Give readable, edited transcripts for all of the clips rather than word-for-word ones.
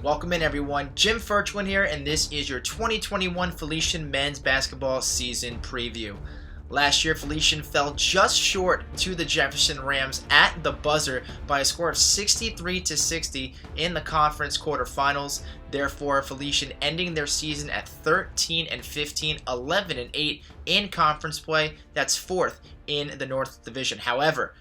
Welcome in, everyone. Jim Ferchland here, and this is your 2021 Felician men's basketball season preview. Last year, Felician fell just short to the Jefferson Rams at the buzzer by a score of 63-60 in the conference quarterfinals. Therefore, Felician ending their season at 13-15, 11-8 in conference play. That's fourth in the North Division. However,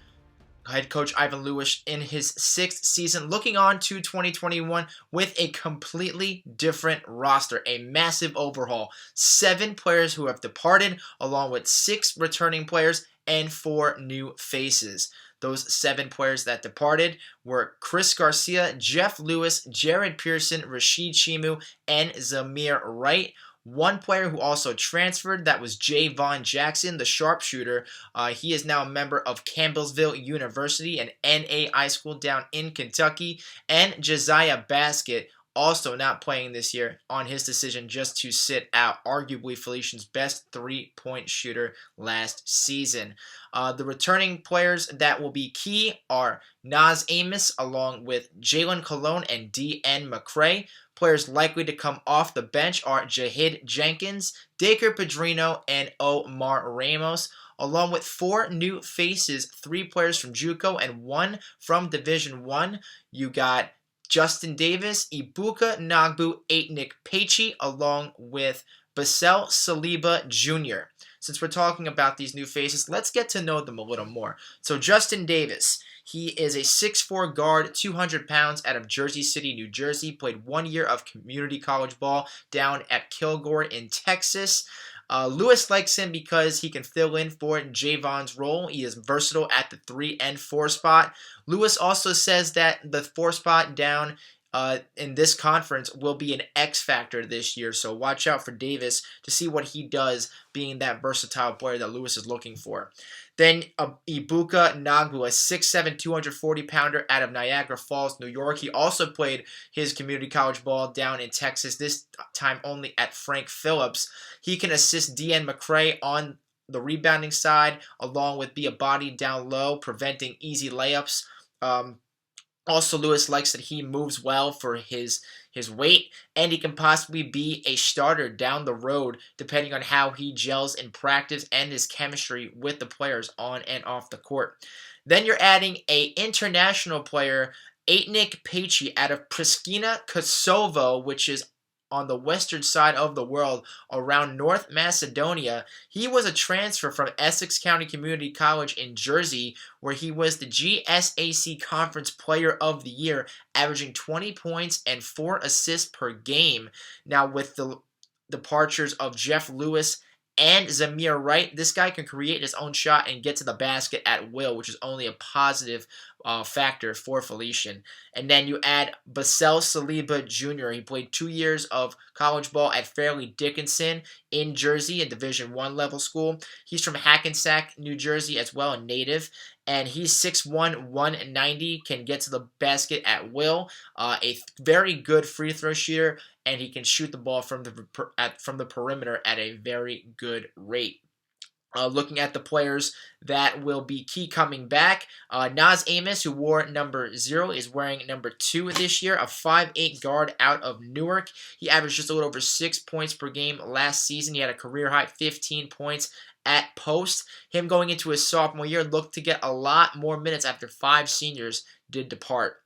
head coach Ivan Lewis in his sixth season, looking on to 2021 with a completely different roster, a massive overhaul. 7 players who have departed, along with 6 returning players and 4 new faces. Those 7 players that departed were Chris Garcia, Jeff Lewis, Jared Pearson, Rashid Shimu, and Zamir Wright. One player who also transferred, that was Javon Jackson, the sharpshooter. He is now a member of Campbellsville University, an NA high school down in Kentucky. And Josiah Baskett, also not playing this year, on his decision just to sit out. Arguably Felician's best three-point shooter last season. The returning players that will be key are Naz Amos along with Jalen Colon and Dee-End McCray. Players likely to come off the bench are Jahid Jenkins, Dacre Pedrino, and Omar Ramos, along with 4 new faces, 3 players from JUCO and 1 from Division I. You got Justin Davis, Ibuka Nagbu, Aitnik Pechi, along with Basel Saliba Jr. Since we're talking about these new faces, let's get to know them a little more. So Justin Davis, he is a 6'4 guard, 200 pounds, out of Jersey City, New Jersey. Played 1 year of community college ball down at Kilgore in Texas. Lewis likes him because he can fill in for Javon's role. He is versatile at the 3 and 4 spot. Lewis also says that the 4 spot down in this conference will be an X factor this year. So watch out for Davis to see what he does, being that versatile player that Lewis is looking for. Then Ibuka Nagbu, a 6'7", 240-pounder out of Niagara Falls, New York. He also played his community college ball down in Texas, this time only at Frank Phillips. He can assist Dee-End McCray on the rebounding side, along with be a body down low, preventing easy layups. Also, Lewis likes that he moves well for his weight, and he can possibly be a starter down the road depending on how he gels in practice and his chemistry with the players on and off the court. Then you're adding an international player, Aitnik Pechi, out of Pristina, Kosovo, which is on the western side of the world, around North Macedonia. He was a transfer from Essex County Community College in Jersey, where he was the GSAC Conference Player of the Year, averaging 20 points and 4 assists per game. Now, with the departures of Jeff Lewis and Zamir Wright, this guy can create his own shot and get to the basket at will, which is only a positive factor for Felician. And then you add Basel Saliba Jr. He played 2 years of college ball at Fairleigh Dickinson in Jersey, a Division I level school. He's from Hackensack, New Jersey as well, a native. And he's 6'1", 190, can get to the basket at will. A very good free throw shooter, and he can shoot the ball from the perimeter at a very good rate. Looking at the players that will be key coming back, Naz Amos, who wore number 0, is wearing number 2 this year, a 5'8 guard out of Newark. He averaged just a little over 6 points per game last season. He had a career-high 15 points at post. Him going into his sophomore year looked to get a lot more minutes after 5 seniors did depart.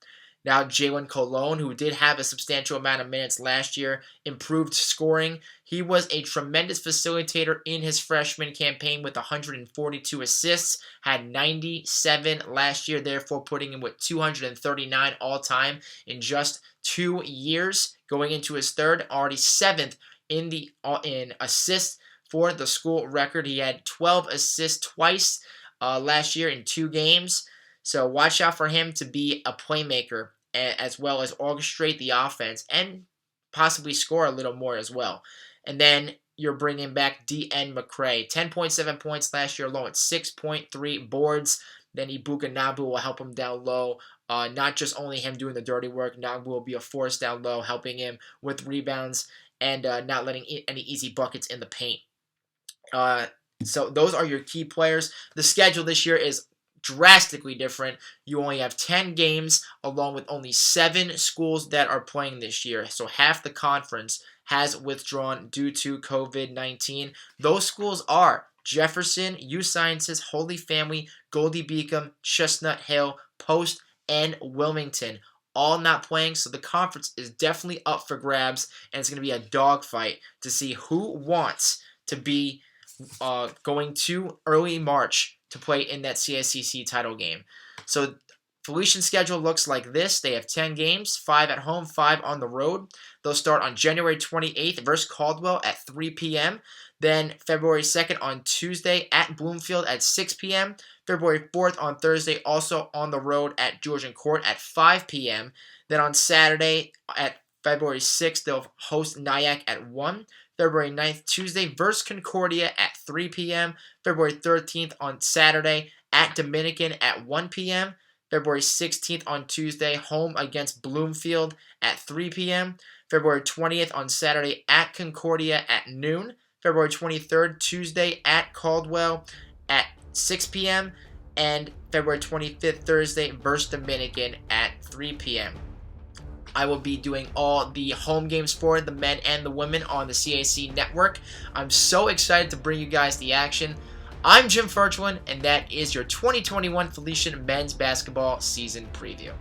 Now, Jalen Colon, who did have a substantial amount of minutes last year, improved scoring. He was a tremendous facilitator in his freshman campaign with 142 assists, had 97 last year, therefore putting him with 239 all-time in just 2 years. Going into his third, already 7th in assists for the school record. He had 12 assists twice last year in 2 games. So watch out for him to be a playmaker, as well as orchestrate the offense and possibly score a little more as well. And then you're bringing back Dee-End McCray. 10.7 points last year alone with 6.3 boards. Then Ibuka Nagbu will help him down low. Not just only him doing the dirty work, Nagbu will be a force down low, helping him with rebounds and not letting any easy buckets in the paint. So those are your key players. The schedule this year is drastically different. You only have 10 games, along with only 7 schools that are playing this year. So half the conference has withdrawn due to COVID-19. Those schools are Jefferson, U Sciences, Holy Family, Goldie Beacom, Chestnut Hill, Post, and Wilmington. All not playing, so the conference is definitely up for grabs, and it's going to be a dogfight to see who wants to be going to early March to play in that CACC title game. So Felician's schedule looks like this. They have 10 games, 5 at home, 5 on the road. They'll start on January 28th versus Caldwell at 3 p.m. Then February 2nd on Tuesday at Bloomfield at 6 p.m. February 4th on Thursday, also on the road at Georgian Court at 5 p.m. Then on Saturday at February 6th, they'll host Nyack at 1. February 9th, Tuesday versus Concordia at 3 p.m. February 13th on Saturday at Dominican at 1 p.m. February 16th on Tuesday, home against Bloomfield at 3 p.m. February 20th on Saturday at Concordia at noon. February 23rd, Tuesday at Caldwell at 6 p.m. And February 25th, Thursday versus Dominican at 3 p.m. I will be doing all the home games for the men and the women on the CAC network. I'm so excited to bring you guys the action. I'm Jim Ferchland, and that is your 2021 Felician men's basketball season preview.